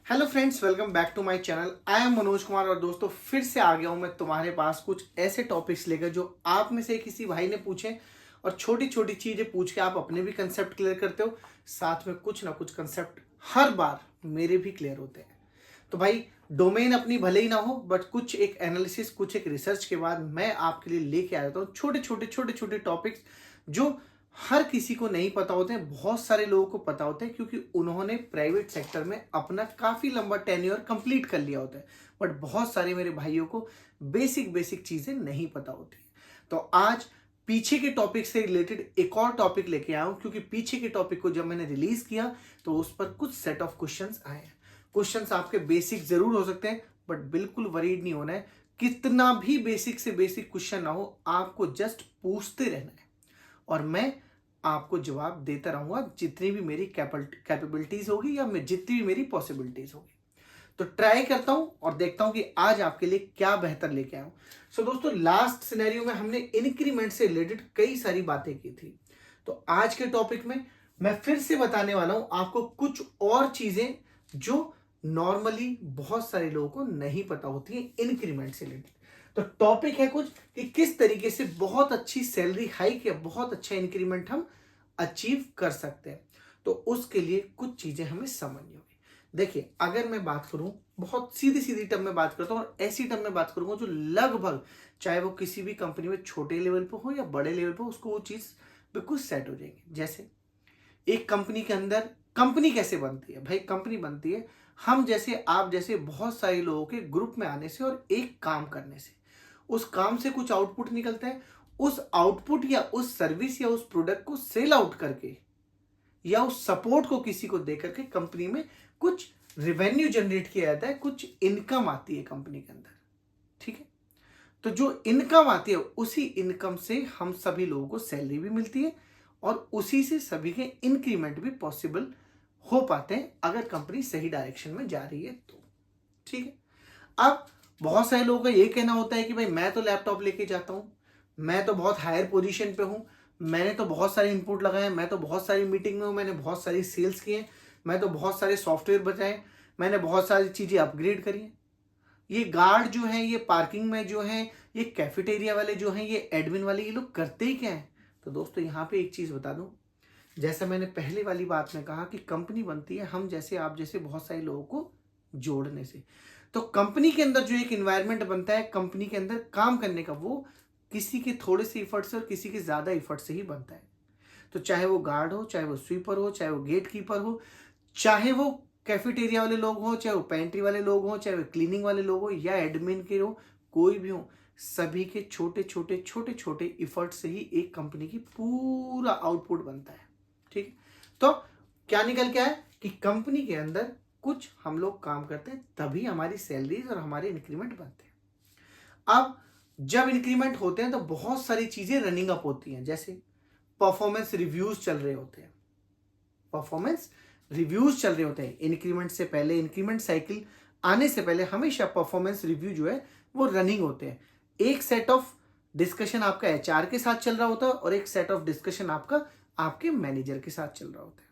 Hello friends, welcome back to my channel. I am Manoj Kumar और दोस्तों फिर से आ गया हूं मैं तुम्हारे पास कुछ ऐसे टॉपिक्स लेकर जो आप में से किसी भाई ने पूछे और छोटी छोटी चीजें पूछ के आप अपने भी कंसेप्ट क्लियर करते हो। साथ में कुछ ना कुछ कंसेप्ट हर बार मेरे भी क्लियर होते हैं। तो भाई, डोमेन अपनी भले ही ना हो बट कुछ एक एनालिसिस, कुछ एक रिसर्च के बाद मैं आपके लिए लेके आ जाता हूँ छोटे छोटे टॉपिक्स जो हर किसी को नहीं पता होते हैं। बहुत सारे लोगों को पता होते हैं क्योंकि उन्होंने प्राइवेट सेक्टर में अपना काफी लंबा टेन्योर कंप्लीट कर लिया होता है। बट बहुत सारे मेरे भाइयों को बेसिक बेसिक चीजें नहीं पता होती। तो आज पीछे के टॉपिक से रिलेटेड एक और टॉपिक लेके आया हूं, क्योंकि पीछे के टॉपिक को जब मैंने रिलीज किया तो उस पर कुछ सेट ऑफ क्वेश्चंस आए हैं। क्वेश्चंस आपके बेसिक जरूर हो सकते हैं बट बिल्कुल वरीड नहीं होना है। कितना भी बेसिक से बेसिक क्वेश्चन ना हो, आपको जस्ट पूछते रहना है और मैं आपको जवाब देता रहूंगा जितनी भी मेरी कैपेबिलिटीज होगी या जितनी भी मेरी पॉसिबिलिटीज होगी। तो ट्राई करता हूं और देखता हूं कि आज आपके लिए क्या बेहतर लेके आया हूं। सो दोस्तों, लास्ट सिनेरियो में हमने इंक्रीमेंट से रिलेटेड कई सारी बातें की थी। तो आज के टॉपिक में मैं फिर से बताने वाला हूं आपको कुछ और चीजें जो नॉर्मली बहुत सारे लोगों को नहीं पता होती है इंक्रीमेंट से रिलेटेड। तो टॉपिक है कुछ कि किस तरीके से बहुत अच्छी सैलरी हाइक या बहुत अच्छा इंक्रीमेंट हम अचीव कर सकते हैं। तो उसके लिए कुछ चीजें हमें समझनी होगी। देखिए, अगर मैं बात करूं, बहुत सीधी सीधी टर्म में बात करता हूं और ऐसी टर्म में बात करूंगा जो लगभग, चाहे वो किसी भी कंपनी में छोटे लेवल पर हो या बड़े लेवल पर, उसको वो चीज बिल्कुल सेट हो जाएगी। जैसे एक कंपनी के अंदर कंपनी कैसे बनती है? भाई, कंपनी बनती है हम जैसे, आप जैसे बहुत सारे लोगों के ग्रुप में आने से और एक काम करने से। उस काम से कुछ आउटपुट निकलता है। उस आउटपुट या उस सर्विस या उस प्रोडक्ट को सेल आउट करके या उस सपोर्ट को किसी को दे करके कंपनी में कुछ रेवेन्यू जनरेट किया जाता है, कुछ इनकम आती है कंपनी के अंदर। ठीक है? तो जो इनकम आती है उसी इनकम से हम सभी लोगों को सैलरी भी मिलती है और उसी से सभी के इंक्रीमेंट भी पॉसिबल हो पाते हैं अगर कंपनी सही डायरेक्शन में जा रही है तो। ठीक है? अब बहुत सारे लोगों का ये कहना होता है कि भाई, मैं तो लैपटॉप लेके जाता हूं, मैं तो बहुत हायर पोजीशन पे हूं, मैंने तो बहुत सारे इनपुट लगाए, मैं तो बहुत सारी मीटिंग में हूं, मैंने बहुत सारी सेल्स किए, मैं तो बहुत सारे सॉफ्टवेयर बचाए, मैंने बहुत सारी चीजें अपग्रेड करी हैं। ये गार्ड जो है, ये पार्किंग में जो है, ये कैफेटेरिया वाले जो हैं, ये एडमिन वाले, ये लोग करते ही क्या है? तो दोस्तों, यहाँ पे एक चीज बता दूं, जैसा मैंने पहले वाली बात में कहा कि कंपनी बनती है हम जैसे, आप जैसे बहुत सारे लोगों को जोड़ने से। तो कंपनी के अंदर जो एक एनवायरनमेंट बनता है कंपनी के अंदर काम करने का, वो किसी के थोड़े से इफर्ट से और किसी के ज्यादा इफर्ट से ही बनता है। तो चाहे वो गार्ड हो, चाहे वो स्वीपर हो, चाहे वो गेट कीपर हो, चाहे वो कैफेटेरिया वाले लोग हो, चाहे वो पेंट्री वाले लोग हो, चाहे वो क्लीनिंग वाले लोग हो या एडमिन के हो, कोई भी हो, सभी के छोटे छोटे इफर्ट से ही एक कंपनी की पूरा आउटपुट बनता है। ठीक है? तो क्या निकल के आया कि कंपनी के अंदर कुछ हम लोग काम करते हैं तभी हमारी सैलरीज और हमारे इंक्रीमेंट बनते हैं। अब जब इंक्रीमेंट होते हैं तो बहुत सारी चीजें रनिंग अप होती हैं। जैसे परफॉर्मेंस रिव्यूज चल रहे होते हैं, परफॉर्मेंस रिव्यूज चल रहे होते हैं इंक्रीमेंट से पहले, इंक्रीमेंट साइकिल आने से पहले हमेशा परफॉर्मेंस रिव्यू जो है वो रनिंग होते हैं। एक सेट ऑफ डिस्कशन आपका एचआर के साथ चल रहा होता है और एक सेट ऑफ डिस्कशन आपका आपके मैनेजर के साथ चल रहा होता है।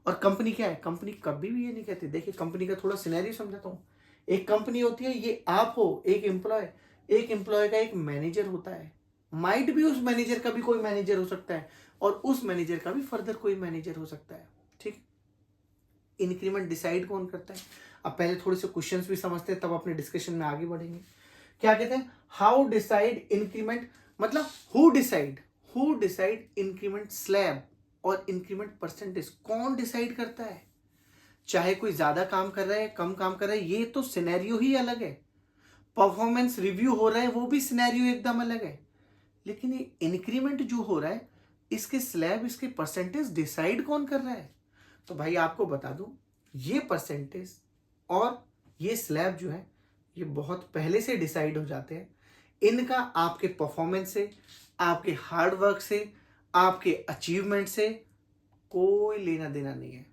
और कंपनी क्या है? कंपनी कभी भी ये नहीं कहती। देखिए, कंपनी का थोड़ा सिनेरियो समझाता हूँ। एक कंपनी होती है, ये आप हो एक एम्प्लॉय, एक एम्प्लॉय का एक मैनेजर होता है, माइट भी उस मैनेजर का भी कोई मैनेजर हो सकता है और उस मैनेजर का भी फर्दर कोई मैनेजर हो सकता है। ठीक? इंक्रीमेंट डिसाइड कौन करता है? अब पहले थोड़े से क्वेश्चंस भी समझते हैं तब अपने डिस्कशन में आगे बढ़ेंगे। क्या कहते हैं? हाउ डिसाइड इंक्रीमेंट, मतलब हु डिसाइड इंक्रीमेंट स्लैब और इंक्रीमेंट परसेंटेज कौन डिसाइड करता है? चाहे कोई ज्यादा काम कर रहा है, कम काम कर रहा है, ये तो सिनेरियो ही अलग है। परफॉर्मेंस रिव्यू हो रहा है, वो भी सिनेरियो एकदम अलग है। लेकिन ये इंक्रीमेंट जो हो रहा है, इसके स्लैब, इसके परसेंटेज डिसाइड कौन कर रहा है? तो भाई, आपको बता दूं, ये परसेंटेज और ये स्लैब जो है ये बहुत पहले से डिसाइड हो जाते हैं। इनका आपके परफॉर्मेंस से, आपके हार्ड वर्क से, आपके अचीवमेंट से कोई लेना देना नहीं है।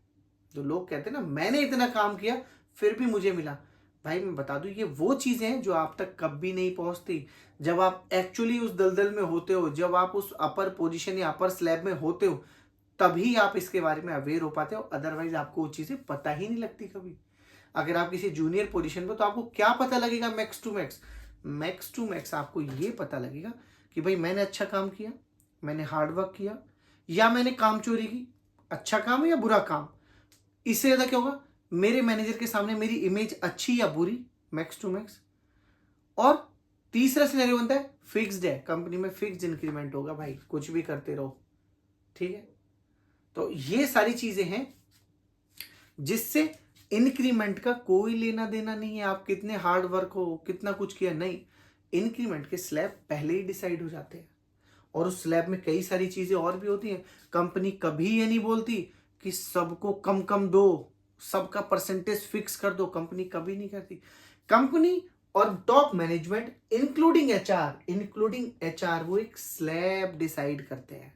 जो लोग कहते हैं ना, मैंने इतना काम किया फिर भी मुझे मिला, भाई मैं बता दूं, ये वो चीजें हैं जो आप तक कभी नहीं पहुंचती। जब आप एक्चुअली उस दलदल में होते हो, जब आप उस अपर पोजीशन या अपर स्लैब में होते हो, तभी आप इसके बारे में अवेयर हो पाते हो। अदरवाइज आपको वो चीजें पता ही नहीं लगती कभी। अगर आप किसी जूनियर पोजीशन पर, तो आपको क्या पता लगेगा max to max? Max to max आपको ये पता लगेगा कि भाई मैंने अच्छा काम किया, मैंने हार्डवर्क किया, या मैंने काम चोरी की। अच्छा काम या बुरा काम, इससे ज्यादा क्या होगा, मेरे मैनेजर के सामने मेरी इमेज अच्छी या बुरी, मैक्स टू मैक्स। और तीसरा सिनेरियो बनता है फिक्स्ड है, कंपनी में फिक्स्ड इंक्रीमेंट होगा भाई, कुछ भी करते रहो, ठीक है। तो ये सारी चीजें हैं जिससे इंक्रीमेंट का कोई लेना देना नहीं है, आप कितने हार्ड वर्क हो, कितना कुछ किया, नहीं। इंक्रीमेंट के स्लैब पहले ही डिसाइड हो जाते हैं, और उस स्लैब में कई सारी चीजें और भी होती हैं। कंपनी कभी ये नहीं बोलती कि सबको कम कम दो, सबका परसेंटेज फिक्स कर दो, कंपनी कभी नहीं करती। कंपनी और टॉप मैनेजमेंट इंक्लूडिंग एचआर वो एक स्लैब डिसाइड करते हैं,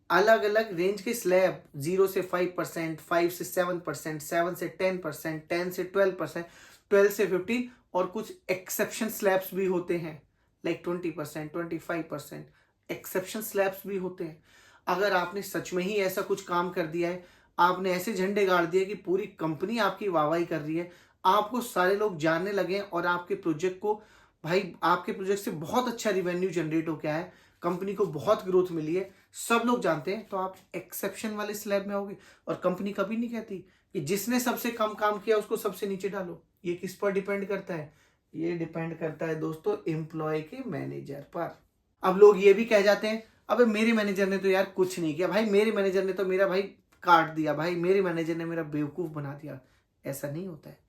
अलग अलग रेंज के स्लैब, 0 से 5%, 5 से 7%, 7 से 10%, 10 से 12%, 12 से 15, और कुछ एक्सेप्शन स्लैब्स भी होते हैं, लाइक 20%, 25% एक्सेप्शन स्लैब्स भी होते हैं। अगर आपने सच में ही ऐसा कुछ काम कर दिया है, आपने ऐसे झंडे गाड़ दिए कि पूरी कंपनी आपकी वाहवाही कर रही है, आपको सारे लोग जानने लगे और आपके प्रोजेक्ट को, भाई आपके प्रोजेक्ट से बहुत अच्छा रिवेन्यू जनरेट हो गया है, कंपनी को बहुत ग्रोथ मिली है, सब लोग जानते हैं, तो आप एक्सेप्शन वाले स्लैब में आओगे। और कंपनी कभी नहीं कहती कि जिसने सबसे कम काम किया उसको सबसे नीचे डालो। ये किस पर डिपेंड करता है? ये डिपेंड करता है दोस्तों एम्प्लॉय के मैनेजर पर। अब लोग ये भी कह जाते हैं, अबे मेरे मैनेजर ने तो यार कुछ नहीं किया, भाई मेरे मैनेजर ने तो मेरा भाई काट दिया, भाई मेरे मैनेजर ने मेरा बेवकूफ बना दिया। ऐसा नहीं होता है।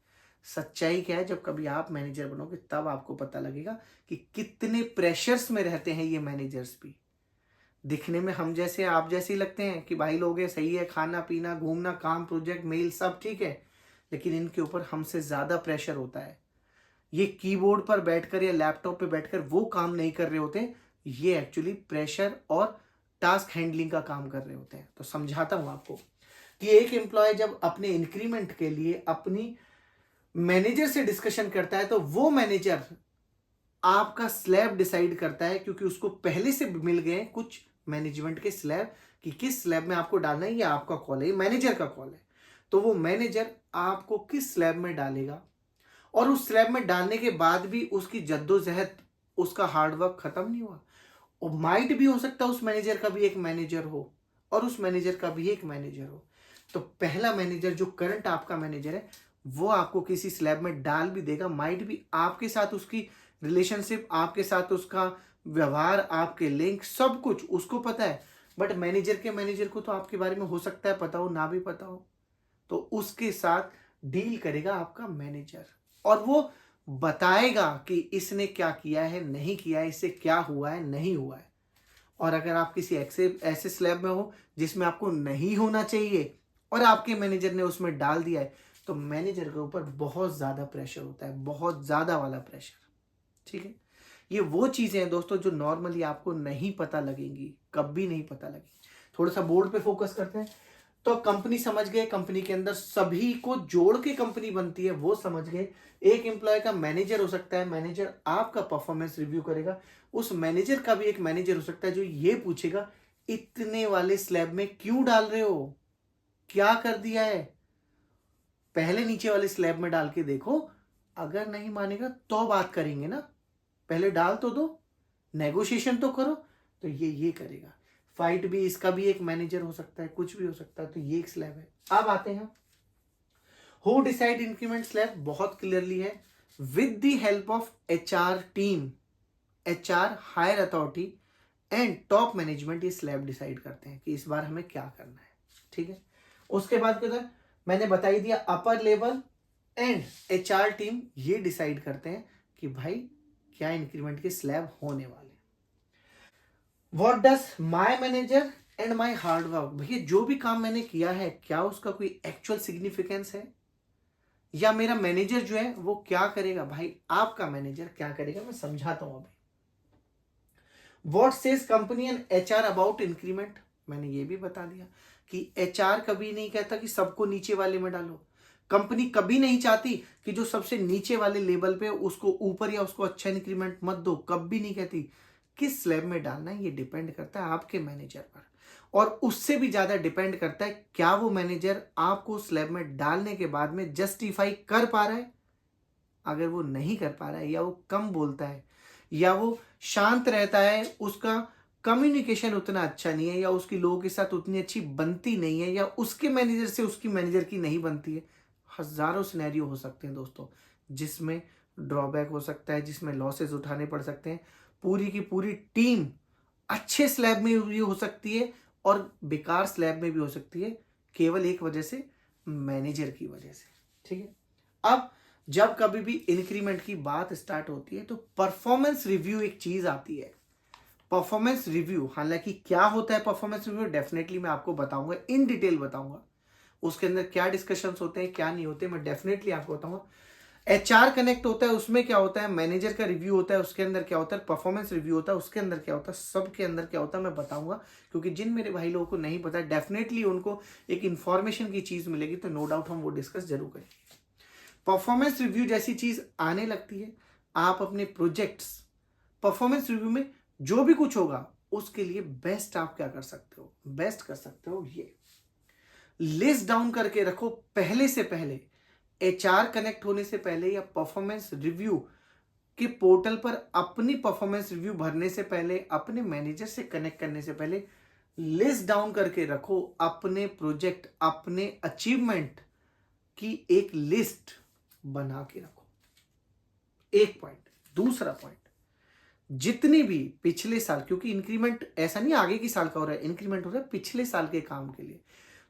सच्चाई क्या है, जब कभी आप मैनेजर बनोगे तब आपको पता लगेगा कि कितने प्रेशर्स में रहते हैं ये मैनेजर्स भी। दिखने में हम जैसे आप जैसे ही लगते हैं कि भाई लोग हैं, सही है, खाना पीना घूमना काम प्रोजेक्ट मेल सब ठीक है, लेकिन इनके ऊपर हमसे ज्यादा प्रेशर होता है। ये कीबोर्ड पर बैठकर या लैपटॉप पे बैठकर वो काम नहीं कर रहे होते, ये एक्चुअली प्रेशर और टास्क हैंडलिंग का काम कर रहे होते हैं। तो समझाता हूं आपको कि एक एम्प्लॉय जब अपने इंक्रीमेंट के लिए अपनी मैनेजर से डिस्कशन करता है, तो वो मैनेजर आपका स्लैब डिसाइड करता है, क्योंकि उसको पहले से मिल गए कुछ मैनेजमेंट के स्लैब कि किस स्लैब में आपको डालना है। ये आपका कॉल है, ये मैनेजर का कॉल है। तो वो मैनेजर आपको किस स्लैब में डालेगा, और उस स्लैब में डालने के बाद भी उसकी जद्दोजहद, उसका हार्डवर्क खत्म नहीं हुआ। और माइट भी हो सकता है उस मैनेजर का भी एक मैनेजर हो, और उस मैनेजर का भी एक मैनेजर हो। तो पहला मैनेजर जो करंट आपका मैनेजर है, वो आपको किसी स्लैब में डाल भी देगा, माइट भी आपके साथ उसकी रिलेशनशिप, आपके साथ उसका व्यवहार, आपके लिंक, सब कुछ उसको पता है। बट मैनेजर के मैनेजर को तो आपके बारे में हो सकता है पता हो, ना भी पता हो। तो उसके साथ डील करेगा आपका मैनेजर, और वो बताएगा कि इसने क्या किया है, नहीं किया है, इससे क्या हुआ है, नहीं हुआ है। और अगर आप किसी ऐसे स्लैब में हो जिसमें आपको नहीं होना चाहिए और आपके मैनेजर ने उसमें डाल दिया है, तो मैनेजर के ऊपर बहुत ज्यादा प्रेशर होता है, बहुत ज्यादा वाला प्रेशर। ठीक है, ये वो चीजें हैं दोस्तों जो नॉर्मली आपको नहीं पता लगेंगी, कभी नहीं पता लगेगी। थोड़ा सा बोर्ड पे फोकस करते हैं। तो कंपनी समझ गए, कंपनी के अंदर सभी को जोड़ के कंपनी बनती है, वो समझ गए। एक एम्प्लॉय का मैनेजर हो सकता है, मैनेजर आपका परफॉर्मेंस रिव्यू करेगा। उस मैनेजर का भी एक मैनेजर हो सकता है जो ये पूछेगा, इतने वाले स्लैब में क्यों डाल रहे हो, क्या कर दिया है, पहले नीचे वाले स्लैब में डाल के देखो। अगर नहीं मानेगा तो बात करेंगे ना, पहले डाल तो दो, नेगोशिएशन तो करो। तो ये करेगा। फाइट भी, इसका भी एक मैनेजर हो सकता है, कुछ भी हो सकता है। तो ये एक स्लैब है। अब आते हैं हु डिसाइड इंक्रीमेंट स्लैब, बहुत क्लियरली है, with the help of HR team, HR higher authority and top management ये स्लैब डिसाइड करते हैं कि इस बार हमें क्या करना है। ठीक है, उसके बाद क्या होता है, मैंने बता ही दिया, upper level and HR team ये डिसाइड करते हैं कि भाई क्या इंक्रीमेंट के स्लैब होने वाले। What does my manager and my hard work, भैया जो भी काम मैंने किया है क्या उसका कोई एक्चुअल सिग्निफिकेंस है, या मेरा मैनेजर जो है वो क्या करेगा। भाई आपका मैनेजर क्या करेगा, मैं समझाता हूं अभी। What says company and HR about increment, मैंने ये भी बता दिया कि एचआर कभी नहीं कहता कि सबको नीचे वाले में डालो। कंपनी कभी नहीं चाहती कि जो सबसे नीचे वाले लेवल पे उसको ऊपर या उसको अच्छा इंक्रीमेंट मत दो, कभी नहीं कहती। किस स्लैब में डालना है ये डिपेंड करता है आपके मैनेजर पर। और उससे भी ज़्यादा डिपेंड करता है क्या वो मैनेजर आपको स्लैब में डालने के बाद में जस्टिफाई कर पा रहा है। अगर वो नहीं कर पा रहा है, या वो कम बोलता है, या वो शांत रहता है, उसका कम्युनिकेशन उतना अच्छा नहीं है, या उसकी लोगों के साथ उतनी अच्छी बनती नहीं है, या उसके मैनेजर से उसकी मैनेजर की नहीं बनती है, हजारों सिनेरियो हो सकते हैं दोस्तों जिसमें ड्रॉबैक हो सकता है, जिसमें लॉसेस उठाने पड़ सकते हैं। पूरी की पूरी टीम अच्छे स्लैब में भी हो सकती है और बेकार स्लैब में भी हो सकती है, केवल एक वजह से, मैनेजर की वजह से। ठीक है, अब जब कभी भी इंक्रीमेंट की बात स्टार्ट होती है तो परफॉर्मेंस रिव्यू एक चीज आती है। परफॉर्मेंस रिव्यू, हालांकि क्या होता है परफॉर्मेंस रिव्यू, डेफिनेटली मैं आपको बताऊंगा, इन डिटेल बताऊंगा। उसके अंदर क्या डिस्कशंस होते हैं, क्या नहीं होते, मैं डेफिनेटली आपको बताऊंगा। एचआर कनेक्ट होता है, उसमें क्या होता है, मैनेजर का रिव्यू होता है, उसके अंदर क्या होता है, परफॉर्मेंस रिव्यू होता है, उसके अंदर क्या होता है, सबके अंदर क्या होता है मैं बताऊंगा। क्योंकि जिन मेरे भाई लोगों को नहीं पता, डेफिनेटली उनको एक इंफॉर्मेशन की चीज मिलेगी, तो नो डाउट हम वो डिस्कस जरूर करेंगे। परफॉर्मेंस रिव्यू जैसी चीज आने लगती है, आप अपने प्रोजेक्ट्स परफॉर्मेंस रिव्यू में जो भी कुछ होगा उसके लिए बेस्ट आप क्या कर सकते हो, बेस्ट कर सकते हो, ये लिस्ट डाउन करके रखो पहले से पहले, एचआर कनेक्ट होने से पहले, या परफॉर्मेंस रिव्यू के पोर्टल पर अपनी परफॉर्मेंस रिव्यू भरने से पहले, अपने मैनेजर से कनेक्ट करने से पहले लिस्ट डाउन करके रखो अपने प्रोजेक्ट, अपने अचीवमेंट की एक लिस्ट बना के रखो। एक पॉइंट। दूसरा पॉइंट, जितनी भी पिछले साल, क्योंकि इंक्रीमेंट ऐसा नहीं आगे की साल का हो रहा है, इंक्रीमेंट हो रहा है पिछले साल के काम के लिए,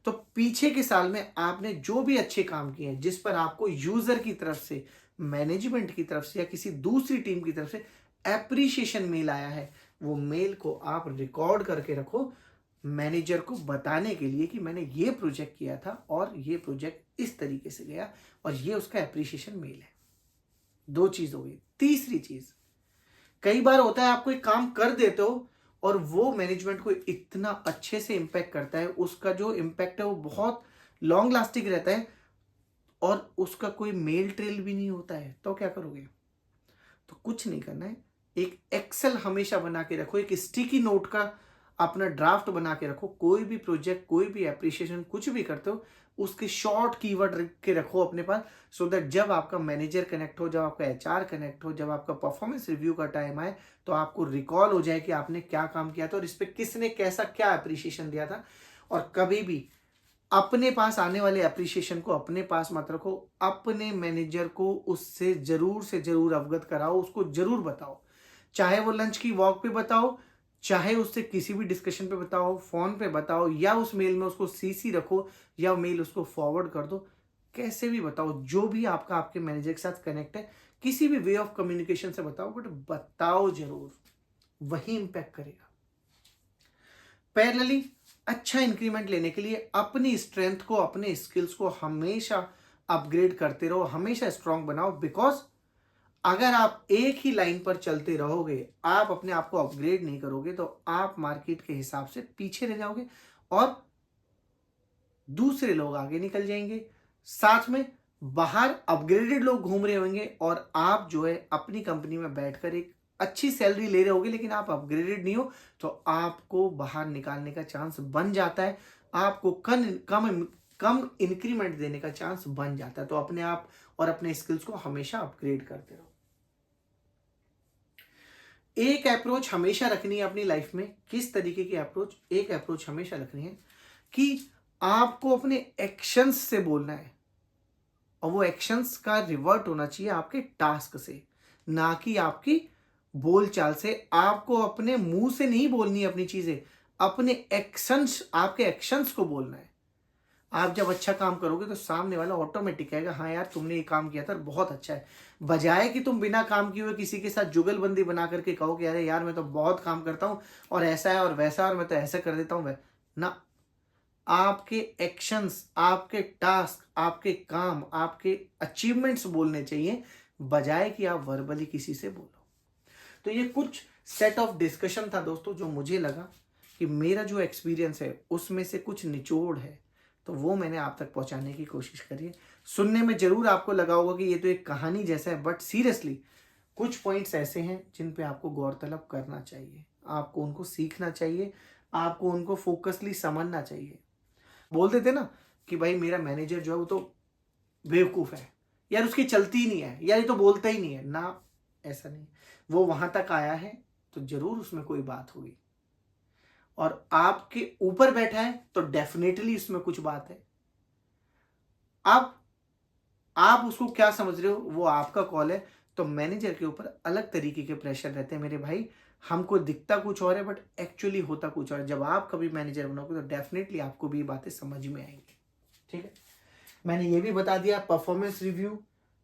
तो पीछे के साल में आपने जो भी अच्छे काम किए हैं, जिस पर आपको यूजर की तरफ से, मैनेजमेंट की तरफ से, या किसी दूसरी टीम की तरफ से एप्रिशिएशन मेल आया है, वो मेल को आप रिकॉर्ड करके रखो मैनेजर को बताने के लिए कि मैंने ये प्रोजेक्ट किया था और ये प्रोजेक्ट इस तरीके से गया, और ये उसका एप्रिशिएशन मेल है। दो चीज हो गई। तीसरी चीज, कई बार होता है आप कोई काम कर देते हो और वो मैनेजमेंट को इतना अच्छे से इंपैक्ट करता है, उसका जो इंपैक्ट है वो बहुत लॉन्ग लास्टिंग रहता है, और उसका कोई मेल ट्रेल भी नहीं होता है, तो क्या करोगे? तो कुछ नहीं करना है, एक एक्सेल हमेशा बना के रखो, एक स्टिकी नोट का अपना ड्राफ्ट बना के रखो। कोई भी प्रोजेक्ट, कोई भी एप्रिशिएशन, कुछ भी करते हो, उसके शॉर्ट कीवर्ड रख के रखो अपने पास, सो दैट जब आपका मैनेजर कनेक्ट हो, जब आपका एचआर कनेक्ट हो, जब आपका परफॉर्मेंस रिव्यू का टाइम आए, तो आपको रिकॉल हो जाए कि आपने क्या काम किया था और इस पर किसने कैसा क्या एप्रिशिएशन दिया था। और कभी भी अपने पास आने वाले एप्रिशिएशन को अपने पास मत रखो, अपने मैनेजर को उससे जरूर से जरूर अवगत कराओ, उसको जरूर बताओ, चाहे वो लंच की वॉक पे बताओ, चाहे उससे किसी भी डिस्कशन पे बताओ, फोन पे बताओ, या उस मेल में उसको सीसी रखो, या मेल उसको फॉरवर्ड कर दो, कैसे भी बताओ, जो भी आपका आपके मैनेजर के साथ कनेक्ट है, किसी भी वे ऑफ कम्युनिकेशन से बताओ, बट बताओ जरूर, वही इंपैक्ट करेगा। पैरेलली अच्छा इंक्रीमेंट लेने के लिए अपनी स्ट्रेंथ को, अपने स्किल्स को हमेशा अपग्रेड करते रहो, हमेशा स्ट्रांग बनाओ। बिकॉज अगर आप एक ही लाइन पर चलते रहोगे, आप अपने आप को अपग्रेड नहीं करोगे, तो आप मार्केट के हिसाब से पीछे रह जाओगे और दूसरे लोग आगे निकल जाएंगे। साथ में बाहर अपग्रेडेड लोग घूम रहे होंगे और आप जो है अपनी कंपनी में बैठकर एक अच्छी सैलरी ले रहे होगे, लेकिन आप अपग्रेडेड नहीं हो, तो आपको बाहर निकालने का चांस बन जाता है, आपको कम इंक्रीमेंट देने का चांस बन जाता है। तो अपने आप और अपने स्किल्स को हमेशा अपग्रेड करते रहो। एक अप्रोच हमेशा रखनी है अपनी लाइफ में। किस तरीके की अप्रोच? एक अप्रोच हमेशा रखनी है कि आपको अपने एक्शंस से बोलना है, और वो एक्शंस का रिवर्ट होना चाहिए आपके टास्क से, ना कि आपकी बोलचाल से। आपको अपने मुंह से नहीं बोलनी है अपनी चीजें, अपने एक्शंस, आपके एक्शंस को बोलना है। आप जब अच्छा काम करोगे तो सामने वाला ऑटोमेटिक कहेगा हाँ यार तुमने ये काम किया था बहुत अच्छा है, बजाय कि तुम बिना काम किए हुए किसी के साथ जुगलबंदी बना करके कहो कि अरे यार मैं तो बहुत काम करता हूं और ऐसा है और वैसा और मैं तो ऐसा कर देता हूं। ना, आपके एक्शंस, आपके टास्क, आपके काम, आपके अचीवमेंट्स बोलने चाहिए, बजाय कि आप वर्बली किसी से बोलो। तो ये कुछ सेट ऑफ डिस्कशन था दोस्तों, जो मुझे लगा कि मेरा जो एक्सपीरियंस है उसमें से कुछ निचोड़ है, तो वो मैंने आप तक पहुंचाने की कोशिश करी है। सुनने में जरूर आपको लगा होगा कि ये तो एक कहानी जैसा है, बट सीरियसली कुछ पॉइंट्स ऐसे हैं जिन पे आपको गौर तलब करना चाहिए, आपको उनको सीखना चाहिए, आपको उनको फोकसली समझना चाहिए। बोल देते ना कि भाई मेरा मैनेजर जो है वो तो बेवकूफ़ है, यार उसकी चलती ही नहीं है, यार ये तो बोलता ही नहीं है ना, ऐसा नहीं। वो वहां तक आया है तो जरूर उसमें कोई बात होगी, और आपके ऊपर बैठा है तो डेफिनेटली उसमें कुछ बात है। आप उसको क्या समझ रहे हो वो आपका कॉल है। तो मैनेजर के ऊपर अलग तरीके के प्रेशर रहते हैं मेरे भाई। हमको दिखता कुछ और है बट एक्चुअली होता कुछ और है। जब आप कभी मैनेजर बनोगे तो डेफिनेटली आपको भी ये बातें समझ में आएंगी। ठीक है, मैंने ये भी बता दिया, परफॉर्मेंस रिव्यू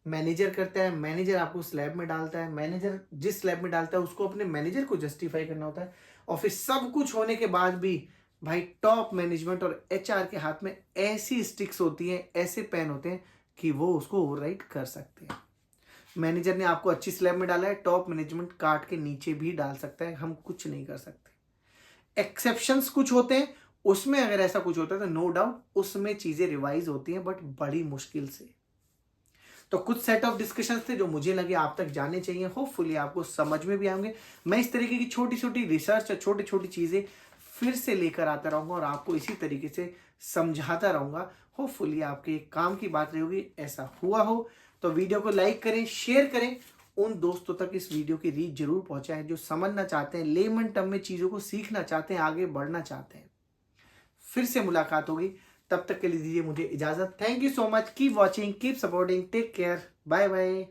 मैनेजर करता है, मैनेजर आपको स्लैब में डालता है, मैनेजर जिस स्लैब में डालता है उसको अपने मैनेजर को जस्टिफाई करना होता है। और फिर सब कुछ होने के बाद भी भाई टॉप मैनेजमेंट और एचआर के हाथ में ऐसी स्टिक्स होती हैं, ऐसे पेन होते हैं कि वो उसको ओवरराइड कर सकते हैं। मैनेजर ने आपको अच्छी स्लैब में डाला है, टॉप मैनेजमेंट काट के नीचे भी डाल सकता है, हम कुछ नहीं कर सकते। एक्सेप्शंस कुछ होते हैं, उसमें अगर ऐसा कुछ होता है तो नो डाउट उसमें चीजें रिवाइज होती हैं, बट बड़ी मुश्किल से। तो कुछ सेट ऑफ डिस्कशंस थे जो मुझे लगे आप तक जाने चाहिए, होपफुली आपको समझ में भी आएंगे। मैं इस तरीके की छोटी छोटी रिसर्च और छोटी छोटी चीजें फिर से लेकर आता रहूंगा और आपको इसी तरीके से समझाता रहूंगा। होपफुली आपके काम की बात रही होगी, ऐसा हुआ हो तो वीडियो को लाइक करें, शेयर करें, उन दोस्तों तक इस वीडियो की रीच जरूर पहुंचाएं जो समझना चाहते हैं, लेमन टर्म में चीजों को सीखना चाहते हैं, आगे बढ़ना चाहते हैं। फिर से मुलाकात होगी, तब तक के लिए दीजिए मुझे इजाजत। Thank you so much, keep watching, keep supporting, take care, bye bye.